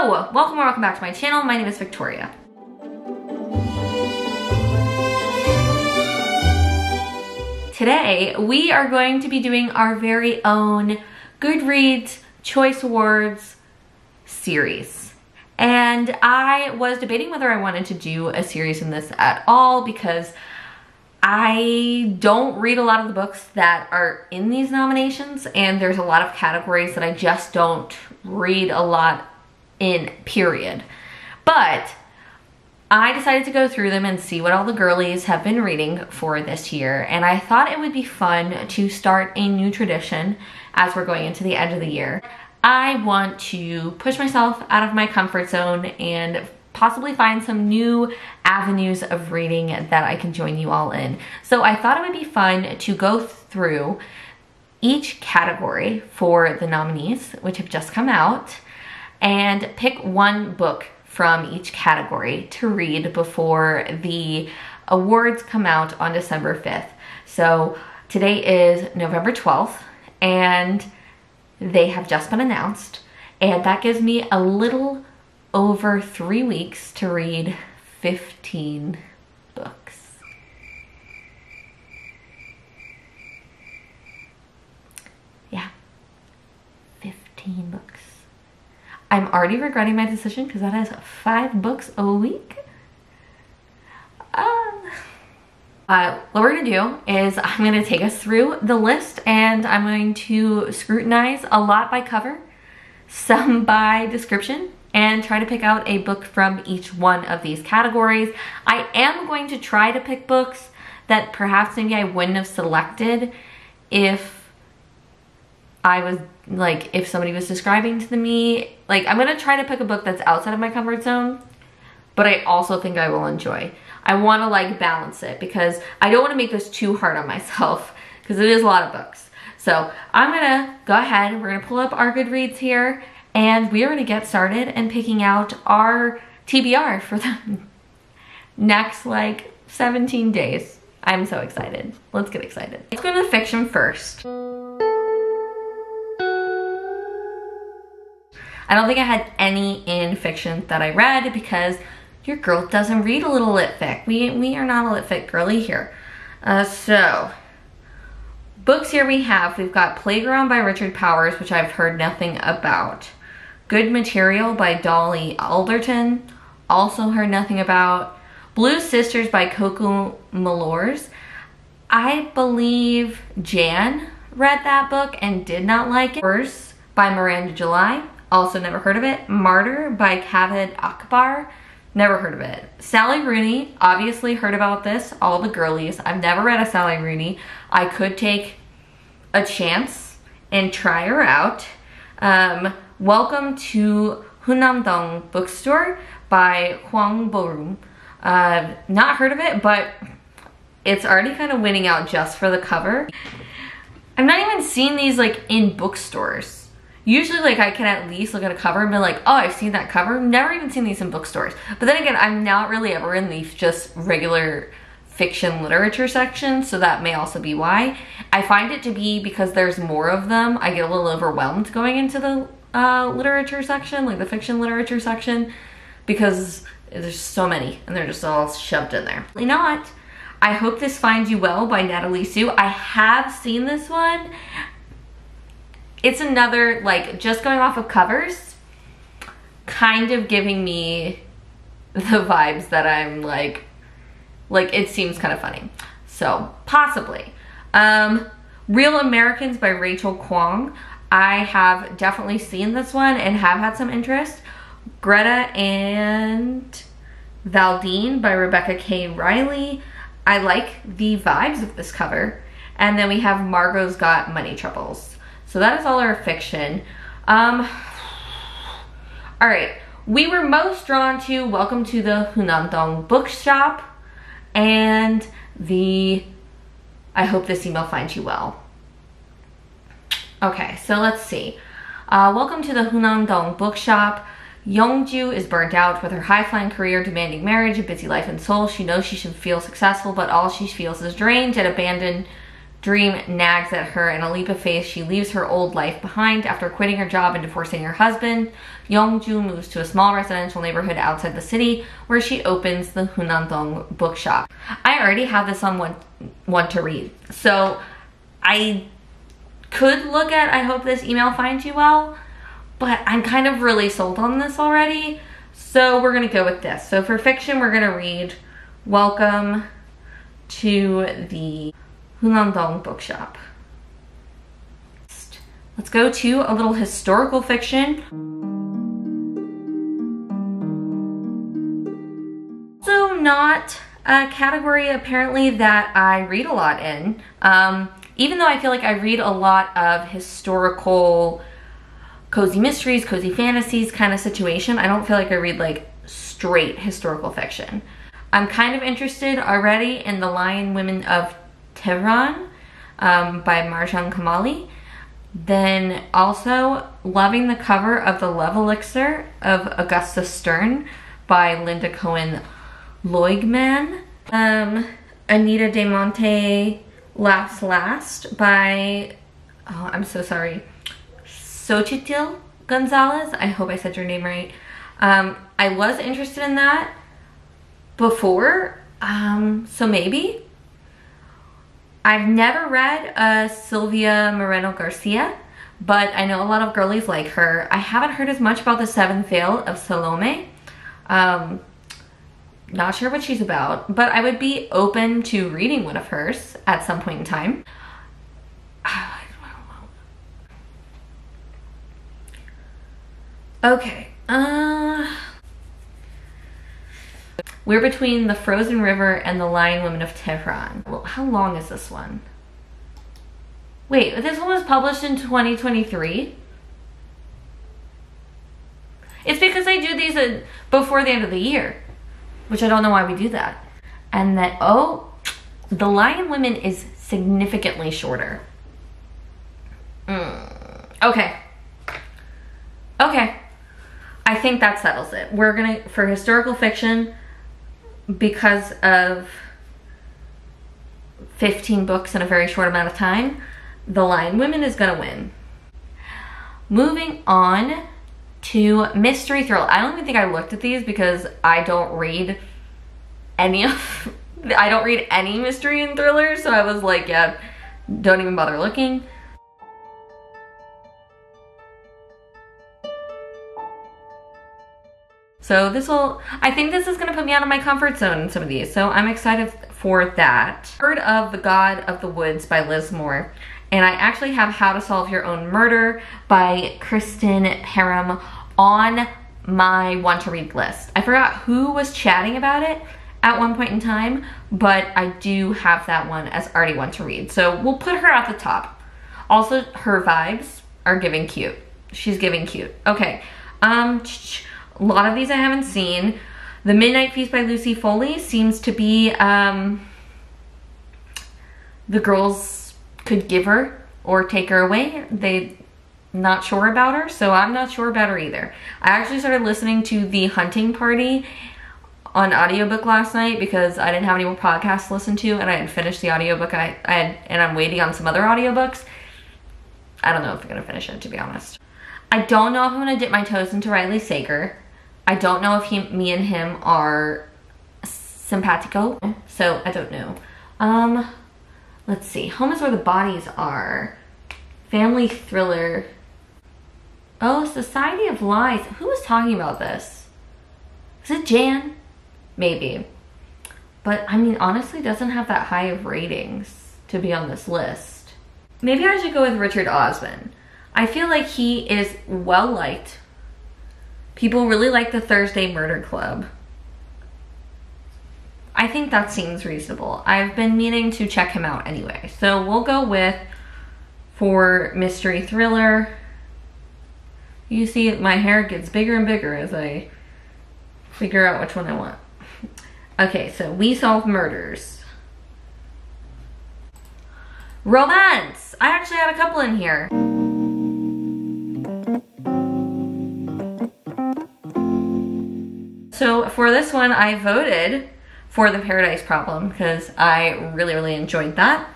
Hello, welcome or welcome back to my channel. My name is Victoria. Today, we are going to be doing our very own Goodreads Choice Awards series. And I was debating whether I wanted to do a series in this at all because I don't read a lot of the books that are in these nominations, and there's a lot of categories that I just don't read a lot in, period. But I decided to go through them and see what all the girlies have been reading for this year, and I thought it would be fun to start a new tradition as we're going into the end of the year. I want to push myself out of my comfort zone and possibly find some new avenues of reading that I can join you all in. So I thought it would be fun to go through each category for the nominees, which have just come out, and pick one book from each category to read before the awards come out on December 5th. So today is November 12th, and they have just been announced, and that gives me a little over 3 weeks to read 15 books. Yeah, 15 books. I'm already regretting my decision because that is 5 books a week. What we're gonna do is I'm gonna take us through the list, and I'm going to scrutinize a lot by cover, some by description, and try to pick out a book from each one of these categories. I am going to try to pick books that perhaps maybe I wouldn't have selected if I was, like, if somebody was describing to me. Like, I'm gonna try to pick a book that's outside of my comfort zone, but I also think I will enjoy. I wanna, like, balance it because I don't wanna make this too hard on myself because it is a lot of books. So I'm gonna go ahead, we're gonna pull up our Goodreads here, and we are gonna get started and picking out our TBR for the next, like, 17 days. I'm so excited. Let's get excited. Let's go to the fiction first. I don't think I had any in fiction that I read because your girl doesn't read a little lit fic. We are not a lit fic girly here. So, books here we've got Playground by Richard Powers, which I've heard nothing about. Good Material by Dolly Alderton, also heard nothing about. Blue Sisters by Coco Malors. I believe Jan read that book and did not like it. Worse by Miranda July. Also never heard of it. Martyr by Kaved Akbar. Never heard of it. Sally Rooney, obviously heard about this. All the girlies. I've never read a Sally Rooney. I could take a chance and try her out. Welcome to Hunamdong Bookstore by Hwang Bo-room. Not heard of it, but it's already kind of winning out just for the cover. I'm not even seeing these, like, in bookstores. Usually, like, I can at least look at a cover and be like, oh, I've seen that cover. Never even seen these in bookstores. But then again, I'm not really ever in the just regular fiction literature section, so that may also be why. I find it to be because there's more of them, I get a little overwhelmed going into the literature section, like the fiction literature section, because there's so many and they're just all shoved in there. Probably not. I Hope This Finds You Well by Natalie Sue. I have seen this one. It's another, like, just going off of covers, kind of giving me the vibes that I'm like it seems kind of funny. So, possibly. Real Americans by Rachel Kwong. I have definitely seen this one and have had some interest. Greta and Valdine by Rebecca K. Riley. I like the vibes of this cover. And then we have Margot's Got Money Troubles. So that is all our fiction. All right, we were most drawn to Welcome to the Hunamdong Bookshop and the I Hope This Email Finds You Well. Okay, so let's see. Welcome to the Hunamdong Bookshop. Youngju is burnt out with her high-flying career, demanding marriage, a busy life in Seoul. She knows she should feel successful, but all she feels is drained and abandoned dream nags at her. In a leap of faith, she leaves her old life behind. After quitting her job and divorcing her husband, Youngju moves to a small residential neighborhood outside the city where she opens the Hunandong bookshop. I already have this on one to read, so I could look at I Hope This Email Finds You Well, but I'm kind of really sold on this already, so we're gonna go with this. So for fiction, we're gonna read Welcome to the Hunandong bookshop. Let's go to a little historical fiction. Also not a category apparently that I read a lot in. Even though I feel like I read a lot of historical cozy mysteries, cozy fantasies kind of situation, I don't feel like I read like straight historical fiction. I'm kind of interested already in The Lion Women of Tehran by Marjan Kamali. Then also loving the cover of The Love Elixir of Augusta Stern by Linda Cohen Loigman. Anita De Monte Laughs Last by, oh, I'm so sorry, Xochitl Gonzalez. I hope I said your name right. I was interested in that before, so maybe. I've never read Sylvia Moreno Garcia, but I know a lot of girlies like her. I haven't heard as much about The Seventh Veil of Salome. Not sure what she's about, but I would be open to reading one of hers at some point in time. Okay, we're between The Frozen River and The Lion Women of Tehran. Well, how long is this one? Wait, this one was published in 2023? It's because I do these before the end of the year, which I don't know why we do that. And that, oh, The Lion Women is significantly shorter. Okay. Okay. I think that settles it. We're gonna, for historical fiction, because of 15 books in a very short amount of time, The Lion Women is gonna win. Moving on to mystery thrill. I don't even think I looked at these because I don't read any mystery and thrillers, so I was like, yeah, don't even bother looking. So I think this is gonna put me out of my comfort zone in some of these, so I'm excited for that. Heard of The God of the Woods by Liz Moore, and I actually have How to Solve Your Own Murder by Kristen Parham on my want to read list. I forgot who was chatting about it at one point in time, but I do have that one as already want to read, so we'll put her at the top. Also, her vibes are giving cute. She's giving cute. Okay, a lot of these I haven't seen. The Midnight Feast by Lucy Foley seems to be the girls could give her or take her away. They not sure about her, so I'm not sure about her either. I actually started listening to The Hunting Party on audiobook last night because I didn't have any more podcasts to listen to, and I had finished the audiobook and I'm waiting on some other audiobooks. I don't know if I'm gonna finish it, to be honest. I don't know if I'm gonna dip my toes into Riley Sager. I don't know if me and him are simpatico, so I don't know. Let's see. Home is Where the Bodies Are. Family thriller. Oh, Society of Lies. Who was talking about this? Is it Jan? Maybe. But I mean, honestly, doesn't have that high of ratings to be on this list. Maybe I should go with Richard Osman. I feel like he is well liked. People really like The Thursday Murder Club. I think that seems reasonable. I've been meaning to check him out anyway. So we'll go with, for mystery thriller, you see my hair gets bigger and bigger as I figure out which one I want. Okay, so We Solve Murders. Romance! I actually had a couple in here. So for this one, I voted for The Paradise Problem because I really, really enjoyed that.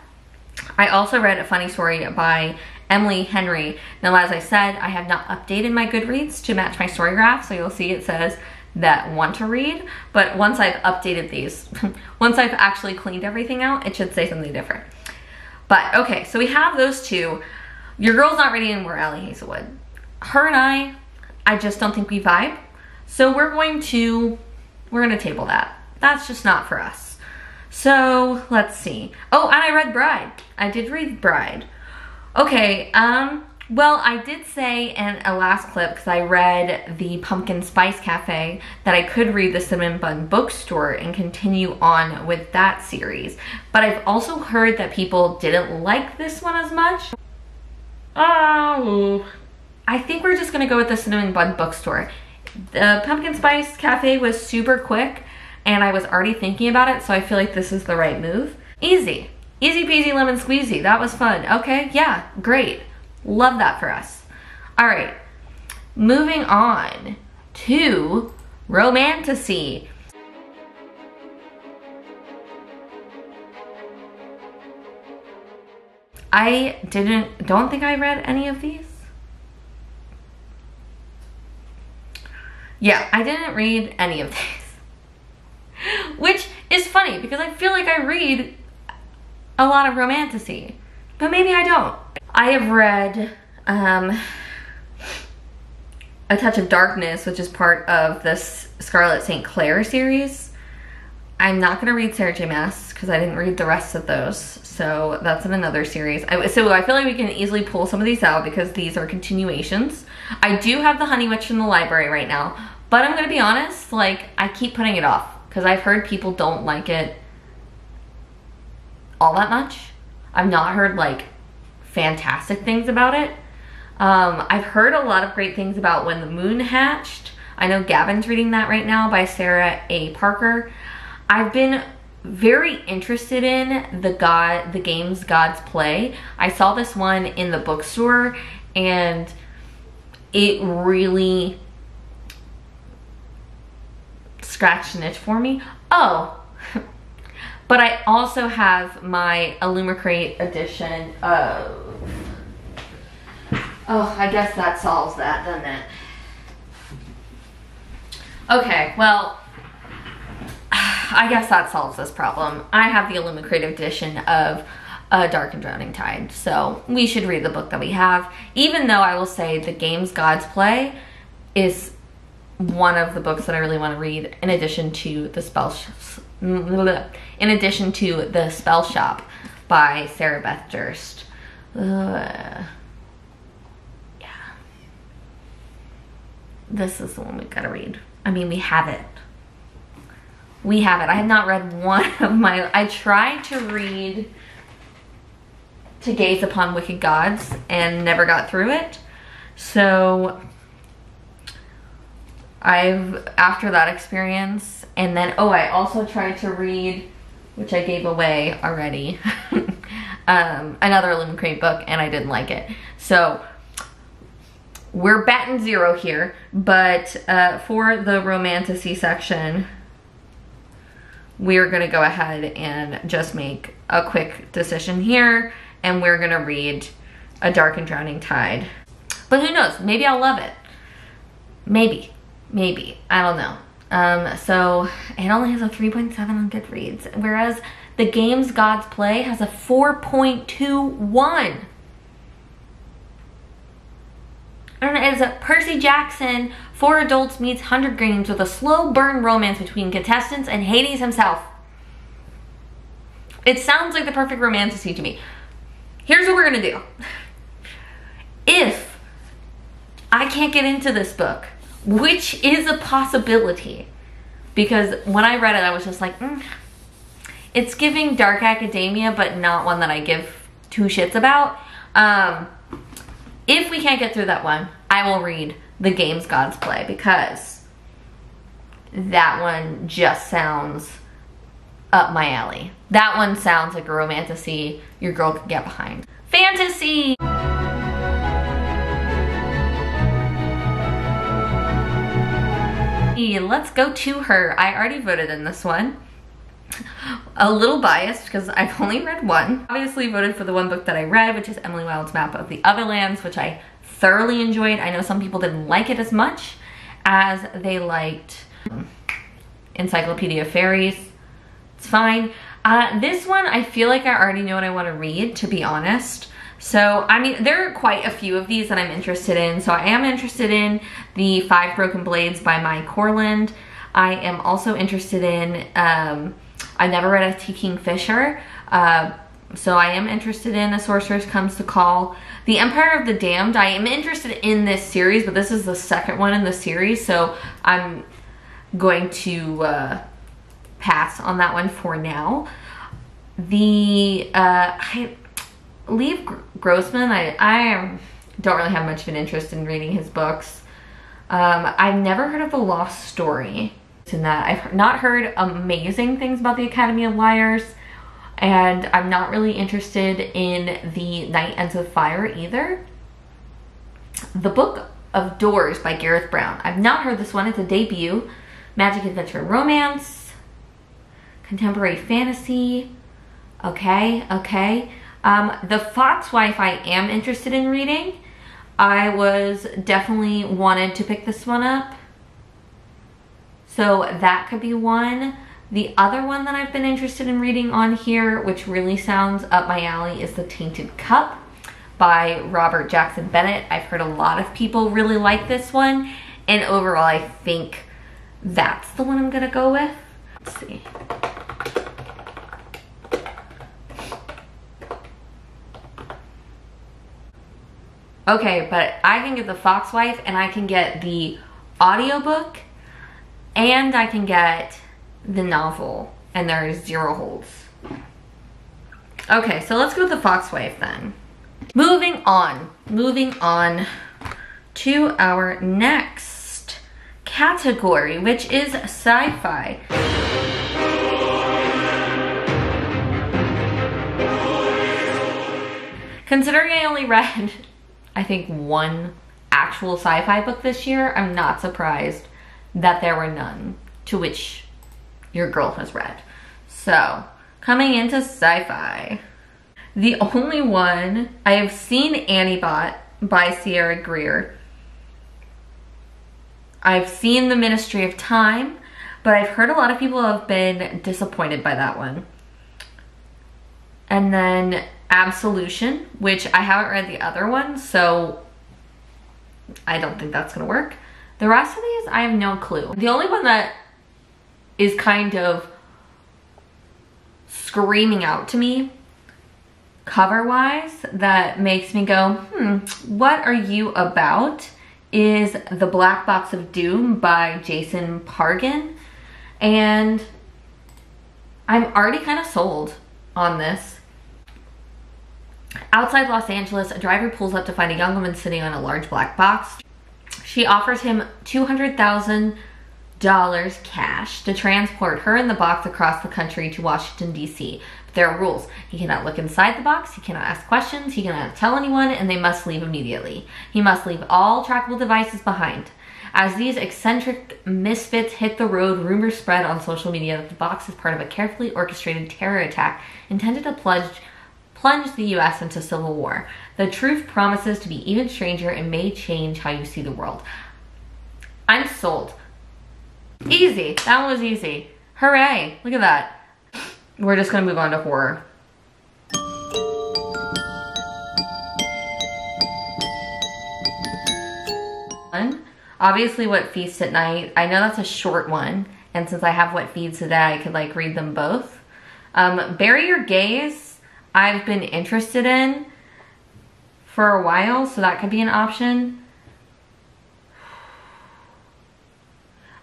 I also read a funny story by Emily Henry. Now, as I said, I have not updated my Goodreads to match my story graph, so you'll see it says that want to read, but once I've updated these, once I've actually cleaned everything out, it should say something different. But okay, so we have those two. Your girl's not ready anymore, Allie Hazelwood. Her and I just don't think we vibe. So we're gonna table that. That's just not for us. So let's see. Oh, and I read Bride. I did read Bride. Okay, well, I did say in a last clip, because I read the Pumpkin Spice Cafe, that I could read the Cinnamon Bun Bookstore and continue on with that series. But I've also heard that people didn't like this one as much. Oh, I think we're just gonna go with the Cinnamon Bun Bookstore. The Pumpkin Spice Cafe was super quick, and I was already thinking about it, so I feel like this is the right move. Easy. Easy peasy lemon squeezy. That was fun. Okay, yeah, great. Love that for us. All right, moving on to Romantasy. I don't think I read any of these. Yeah, I didn't read any of these. Which is funny because I feel like I read a lot of Romantasy, but maybe I don't. I have read A Touch of Darkness, which is part of this Scarlett St. Clair series. I'm not gonna read Sarah J. Maas because I didn't read the rest of those, so that's in another series. So I feel like we can easily pull some of these out because these are continuations. I do have The Honey Witch from the library right now, but I'm gonna be honest, like, I keep putting it off because I've heard people don't like it all that much. I've not heard like fantastic things about it. I've heard a lot of great things about When the Moon Hatched. I know Gavin's reading that right now by Sarah A. Parker. I've been very interested in the games Gods Play. I saw this one in the bookstore and it really scratched an itch for me. Oh, but I also have my Illumicrate edition of, oh, I guess that solves that, doesn't it? Okay, well, I guess that solves this problem. I have the Illumicrate edition of A Dark and Drowning Tide, so we should read the book that we have, even though I will say the Games Gods Play is one of the books that I really want to read in addition to the Spell Shop by Sarah Beth Durst. Yeah. This is the one we've got to read. I mean, we have it. We have it. I have not read one of my... I tried to read To Gaze Upon Wicked Gods and never got through it. So after that experience, and then, oh, I also tried to read, which I gave away already, another Illumicrate book, and I didn't like it. So we're batting zero here, but for the Romantasy section, we're gonna go ahead and just make a quick decision here, and we're gonna read A Dark and Drowning Tide. But who knows, maybe I'll love it. Maybe, I don't know. So it only has a 3.7 on Goodreads, whereas the Games Gods Play has a 4.21. And it is a Percy Jackson, 4 Adults Meets 100 Games with a slow burn romance between contestants and Hades himself. It sounds like the perfect Romantasy to me. Here's what we're gonna do. If I can't get into this book, which is a possibility, because when I read it, I was just like, it's giving dark academia, but not one that I give two shits about. If we can't get through that one, I will read The Games Gods Play, because that one just sounds up my alley. That one sounds like a Romantasy your girl could get behind. Fantasy! Let's go to her. I already voted in this one. a little biased because I've only read one. Obviously voted for the one book that I read, which is Emily Wilde's Map of the Otherlands, which I thoroughly enjoyed. I know some people didn't like it as much as they liked Encyclopedia of Fairies. It's fine. This one, I feel like I already know what I want to read, to be honest. So, I mean, there are quite a few of these that I'm interested in. So I am interested in the 5 Broken Blades by Mai Corland. I am also interested in, I never read a T. Kingfisher. So I am interested in A Sorceress Comes to Call. The Empire of the Damned, I am interested in this series, but this is the second one in the series. So I'm going to pass on that one for now. The, Leave Grossman, I don't really have much of an interest in reading his books. I've never heard of The Lost Story. In that, I've not heard amazing things about the Academy of Liars, and I'm not really interested in The Night Ends with Fire either. The Book of Doors by Gareth Brown. I've not heard this one. It's a debut. Magic, adventure, and romance. Contemporary fantasy. Okay, okay. The Foxwife I am interested in reading. I was definitely wanted to pick this one up. So that could be one. The other one that I've been interested in reading on here, which really sounds up my alley, is The Tainted Cup by Robert Jackson Bennett. I've heard a lot of people really like this one. And overall, I think that's the one I'm gonna go with. Let's see. Okay, but I can get The Foxwife, and I can get the audiobook, and I can get the novel, and there's 0 holds. Okay, so let's go with The Foxwife then. Moving on to our next category, which is sci-fi. Considering I only read, I think, one actual sci-fi book this year, I'm not surprised that there were none to which your girl has read. So, coming into sci-fi, the only one I have seen, Annie Bot by Sierra Greer. I've seen The Ministry of Time, but I've heard a lot of people have been disappointed by that one. And then Absolution, which I haven't read the other one, so I don't think that's gonna work. The rest of these, I have no clue. The only one that is kind of screaming out to me, cover-wise, that makes me go, what are you about, is The Black Box of Doom by Jason Pargin. And I'm already kind of sold on this. Outside Los Angeles, a driver pulls up to find a young woman sitting on a large black box. She offers him $200,000 cash to transport her and the box across the country to Washington, D.C. But there are rules. He cannot look inside the box, he cannot ask questions, he cannot tell anyone, and they must leave immediately. He must leave all trackable devices behind. As these eccentric misfits hit the road, rumors spread on social media that the box is part of a carefully orchestrated terror attack intended to plunge the U.S. into civil war. The truth promises to be even stranger and may change how you see the world. I'm sold. Easy. That one was easy. Hooray. Look at that. We're just gonna move on to horror. Obviously, What Feasts at Night. I know that's a short one, and since I have What Feeds Today, I could like read them both. Bury Your Gaze, I've been interested in for a while, so that could be an option.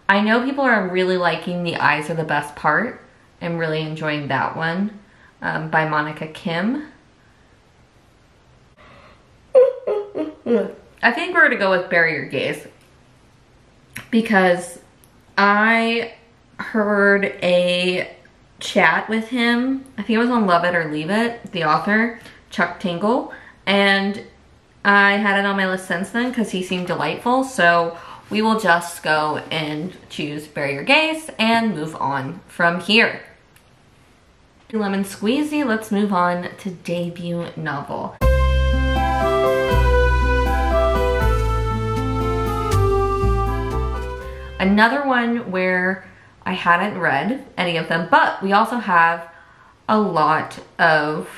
I know people are really liking The Eyes Are the Best Part. I'm really enjoying that one, by Monica Kim. I think we're gonna go with Bury Your Gaze because I heard a chat with him. I think it was on Love It or Leave It, the author, Chuck Tingle, and I had it on my list since then because he seemed delightful, so we will just go and choose Bury Your Gaze and move on from here. Lemon squeezy, let's move on to debut novel. Another one where I hadn't read any of them, but we also have a lot of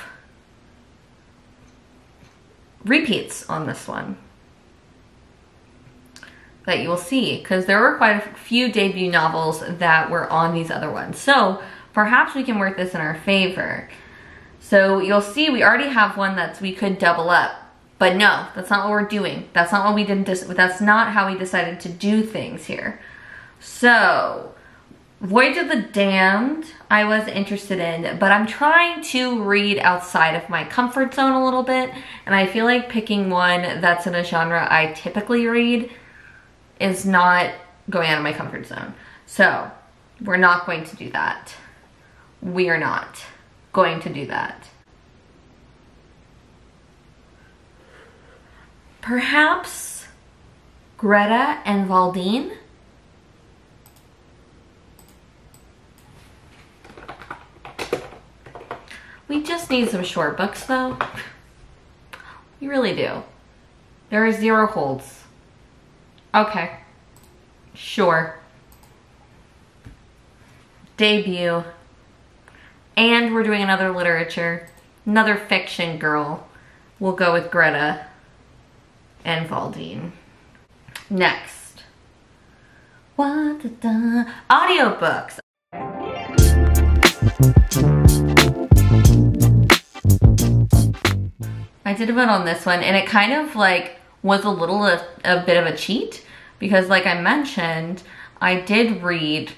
repeats on this one that you will see, because there were quite a few debut novels that were on these other ones. So perhaps we can work this in our favor. So you'll see we already have one that we could double up, but no, that's not what we're doing. That's not what we did. That's not how we decided to do things here. So Voyage of the Damned, I was interested in, but I'm trying to read outside of my comfort zone a little bit, and I feel like picking one that's in a genre I typically read is not going out of my comfort zone. So we're not going to do that. We are not going to do that. Perhaps Greta and Valdine. We just need some short books though. We really do. There are 0 holds. Okay, sure. Debut. And we're doing another literature, another fiction girl. We'll go with Greta and Valdine. Next. Audiobooks. I did a vote on this one, and it kind of like was a bit of a cheat, because like I mentioned, I did read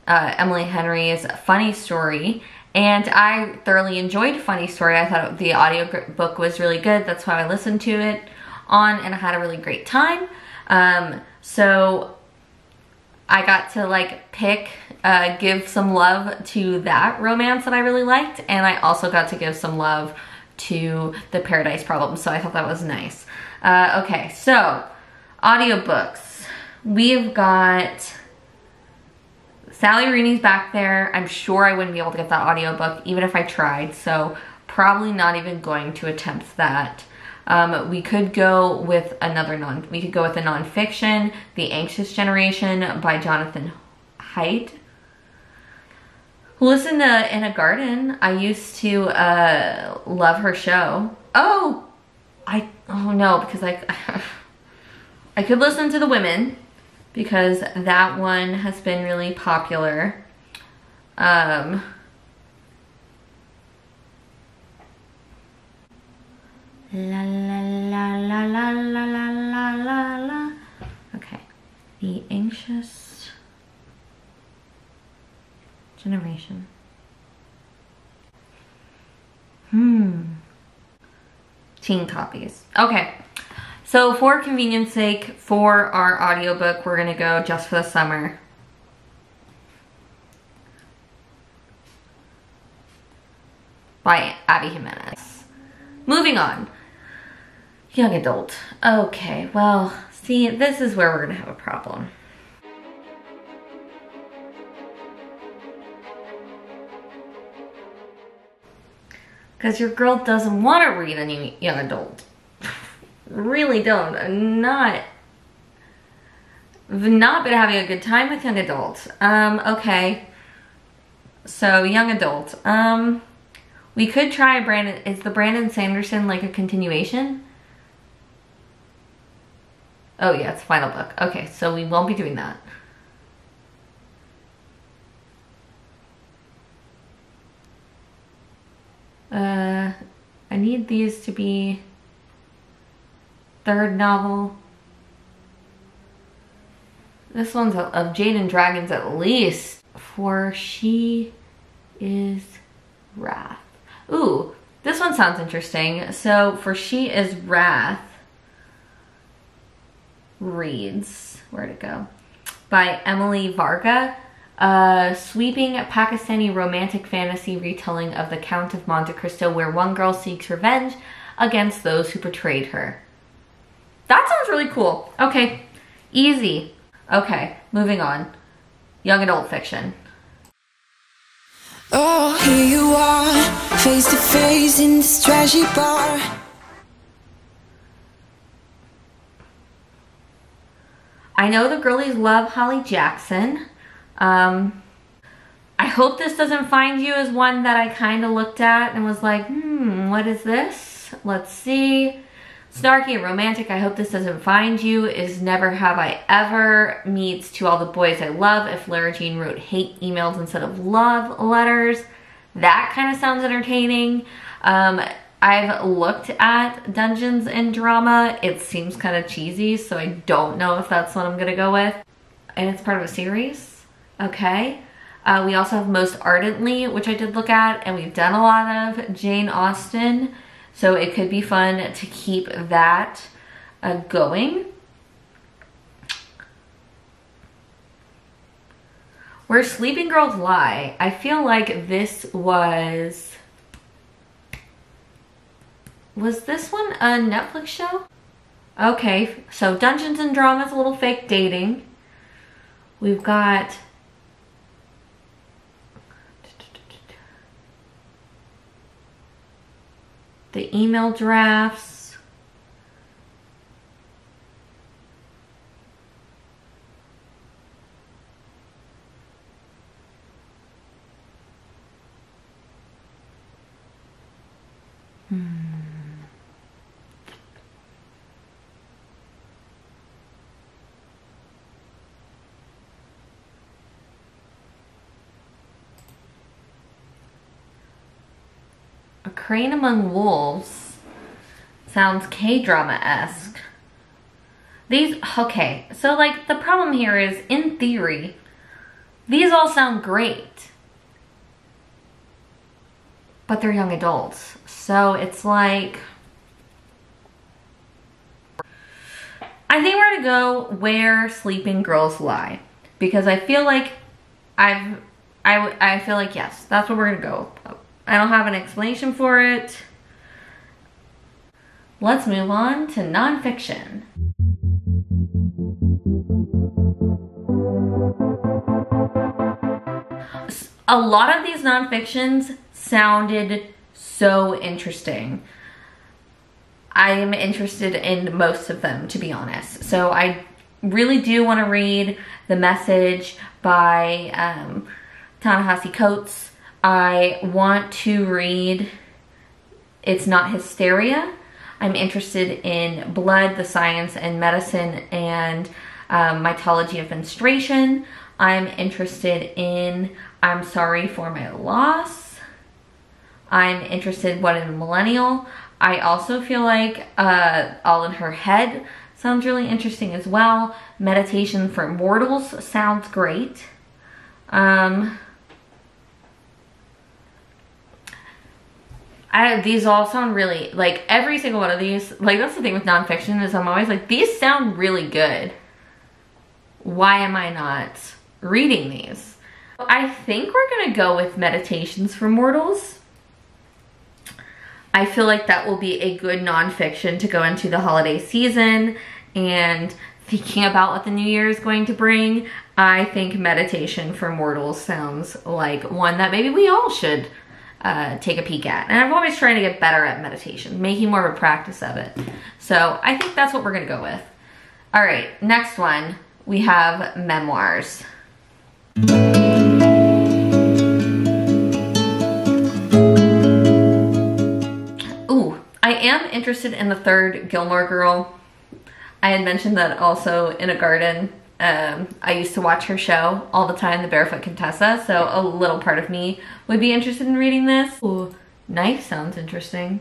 Emily Henry's Funny Story, and I thoroughly enjoyed Funny Story. I thought the audiobook was really good. That's why I listened to it on, and I had a really great time. So I got to like give some love to that romance that I really liked, and I also got to give some love to the Paradise Problem, so I thought that was nice. Okay, so audiobooks. We've got Sally Rooney's back there. I'm sure I wouldn't be able to get that audiobook even if I tried, so probably not even going to attempt that. We could go with a nonfiction, The Anxious Generation by Jonathan Haidt. Listen to In a Garden. I used to love her show. Oh no, because I could listen to The Women, because that one has been really popular. La la la la la la la la la. Okay, The Anxious Generation. Teen copies. Okay, so for convenience sake, for our audiobook, we're gonna go Just for the Summer by Abby Jimenez. Moving on. Young adult. Okay, well, see, this is where we're gonna have a problem. Because your girl doesn't want to read any young adult. Really don't. I've not been having a good time with young adult. Okay. So, young adult. We could try Brandon. Is the Brandon Sanderson like a continuation? Oh yeah, it's a final book. Okay, so we won't be doing that. I need these to be third novel. This one's of Jade and Dragons at least. For She Is Wrath. Ooh, this one sounds interesting. So For She Is Wrath reads, where'd it go? By Emily Varga. A sweeping Pakistani romantic fantasy retelling of the Count of Monte Cristo, where one girl seeks revenge against those who betrayed her. That sounds really cool. Okay, easy. Okay, moving on. Young adult fiction. Oh, here you are, face to face in this trashy bar. I know the girlies love Holly Jackson. I hope this doesn't find you as one that I kind of looked at and was like, what is this? Let's see. Snarky and romantic, I hope this doesn't find you, is Never Have I Ever meets To All the Boys I Love if Lara Jean wrote hate emails instead of love letters. That kind of sounds entertaining. I've looked at Dungeons and Drama. It seems kind of cheesy, so I don't know if that's what I'm gonna go with. And it's part of a series. Okay. We also have Most Ardently, which I did look at, and we've done a lot of Jane Austen. So it could be fun to keep that going. Where Sleeping Girls Lie, I feel like this was this one a Netflix show? Okay, so Dungeons and Drama is a little fake dating. We've got the email drafts. A Crane Among Wolves sounds K-drama-esque. These, okay, so like the problem here is, in theory, these all sound great, but they're young adults. So it's like, I think we're gonna go Where Sleeping Girls Lie, because I feel like I feel like, yes, that's what we're gonna go with. I don't have an explanation for it. Let's move on to nonfiction. A lot of these nonfictions sounded so interesting. I am interested in most of them, to be honest. So I really do want to read The Message by Ta-Nehisi Coates. I want to read It's Not Hysteria. I'm interested in Blood, the Science and Medicine, and Mythology of Menstruation. I'm interested in I'm Sorry for My Loss. I'm interested in What in a Millennial. I also feel like All in Her Head sounds really interesting as well. Meditation for Mortals sounds great. These all sound really, like every single one of these, like that's the thing with nonfiction is I'm always like, these sound really good. Why am I not reading these? I think we're gonna go with Meditations for Mortals. I feel like that will be a good nonfiction to go into the holiday season and thinking about what the new year is going to bring. I think Meditation for Mortals sounds like one that maybe we all should take a peek at. And I'm always trying to get better at meditation, making more of a practice of it. So I think that's what we're gonna go with. All right, next one, we have memoirs. Ooh, I am interested in the third Gilmore Girl. I had mentioned that also in a garden. I used to watch her show all the time, The Barefoot Contessa, so a little part of me would be interested in reading this. Ooh, Knife sounds interesting.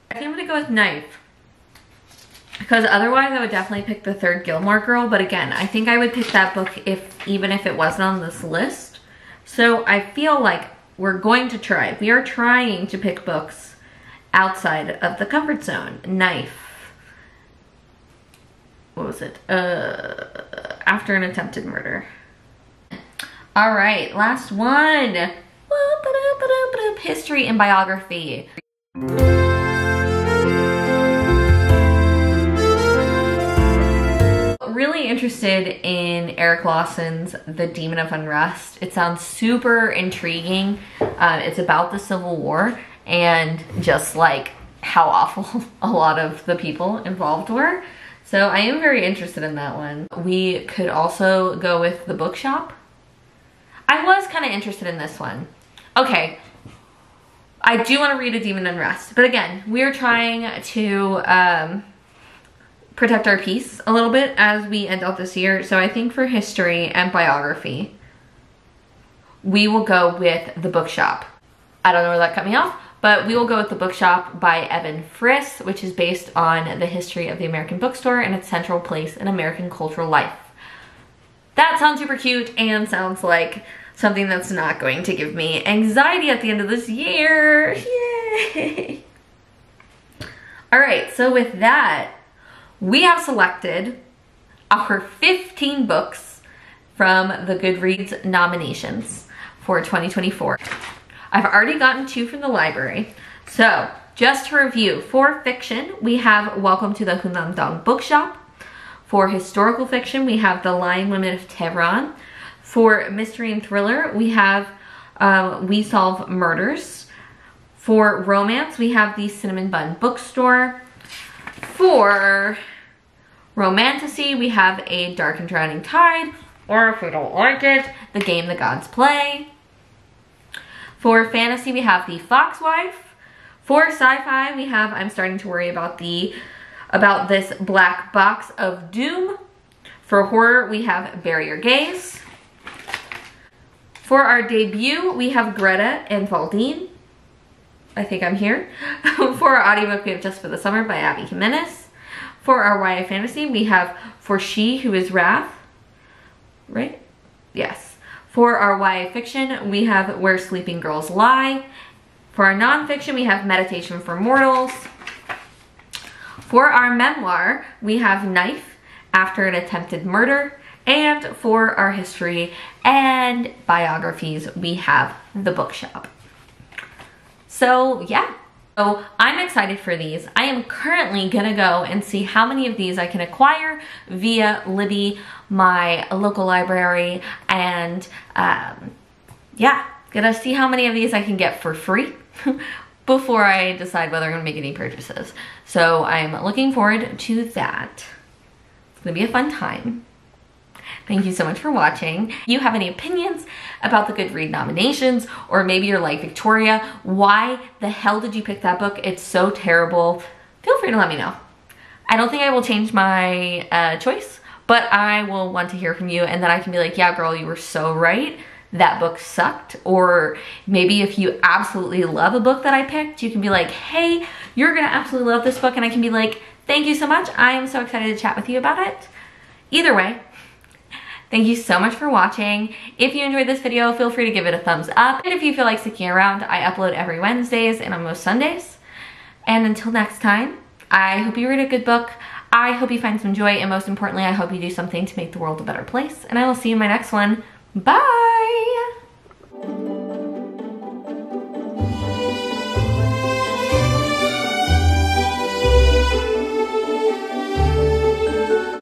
I think I'm gonna go with Knife, because otherwise I would definitely pick the third Gilmore Girl, but again, I think I would pick that book even if it wasn't on this list. So I feel like we're going to try. We are trying to pick books outside of the comfort zone. Knife. What was it? After an Attempted Murder. All right, last one. History and biography. Really interesting interested in Eric Lawson's The Demon of Unrest. It sounds super intriguing. It's about the Civil War and just like how awful a lot of the people involved were. So I am very interested in that one. We could also go with The Bookshop. I was kind of interested in this one. Okay, I do want to read A Demon of Unrest, but again, we're trying to protect our peace a little bit as we end out this year. So I think for history and biography, we will go with The Bookshop. I don't know where that cut me off, but we will go with The Bookshop by Evan Friss, which is based on the history of the American bookstore and its central place in American cultural life. That sounds super cute and sounds like something that's not going to give me anxiety at the end of this year. Yay! All right, so with that, we have selected our 15 books from the Goodreads nominations for 2024. I've already gotten 2 from the library. So just to review, for fiction, we have Welcome to the Hunandong Bookshop. For historical fiction, we have The Lion Women of Tehran. For mystery and thriller, we have We Solve Murders. For romance, we have The Cinnamon Bun Bookstore. For romantasy, we have A Dark and Drowning Tide, or if we don't like it, The Game the Gods Play. For fantasy, we have The Foxwife. For sci-fi, we have I'm Starting to Worry About This Black Box of Doom. For horror, we have Bury Your Gaze. For our debut, we have Greta and Valdine. I think I'm here. For our audiobook, we have Just for the Summer by Abby Jimenez. For our YA fantasy, we have For She Who Is Wrath. Right? Yes. For our YA fiction, we have Where Sleeping Girls Lie. For our nonfiction, we have Meditation for Mortals. For our memoir, we have Knife After an Attempted Murder. And for our history and biographies, we have The Bookshop. So yeah, so I'm excited for these. I am currently gonna go and see how many of these I can acquire via Libby, my local library, and yeah, gonna see how many of these I can get for free before I decide whether I'm gonna make any purchases. So I'm looking forward to that. It's gonna be a fun time. Thank you so much for watching. If you have any opinions about the Goodreads nominations, or maybe you're like, Victoria, why the hell did you pick that book? It's so terrible. Feel free to let me know. I don't think I will change my choice, but I will want to hear from you, and then I can be like, yeah, girl, you were so right. That book sucked. Or maybe if you absolutely love a book that I picked, you can be like, hey, you're gonna absolutely love this book, and I can be like, thank you so much. I am so excited to chat with you about it. Either way, thank you so much for watching. If you enjoyed this video, feel free to give it a thumbs up. And if you feel like sticking around, I upload every Wednesdays and on most Sundays. And until next time, I hope you read a good book. I hope you find some joy. And most importantly, I hope you do something to make the world a better place. And I will see you in my next one. Bye!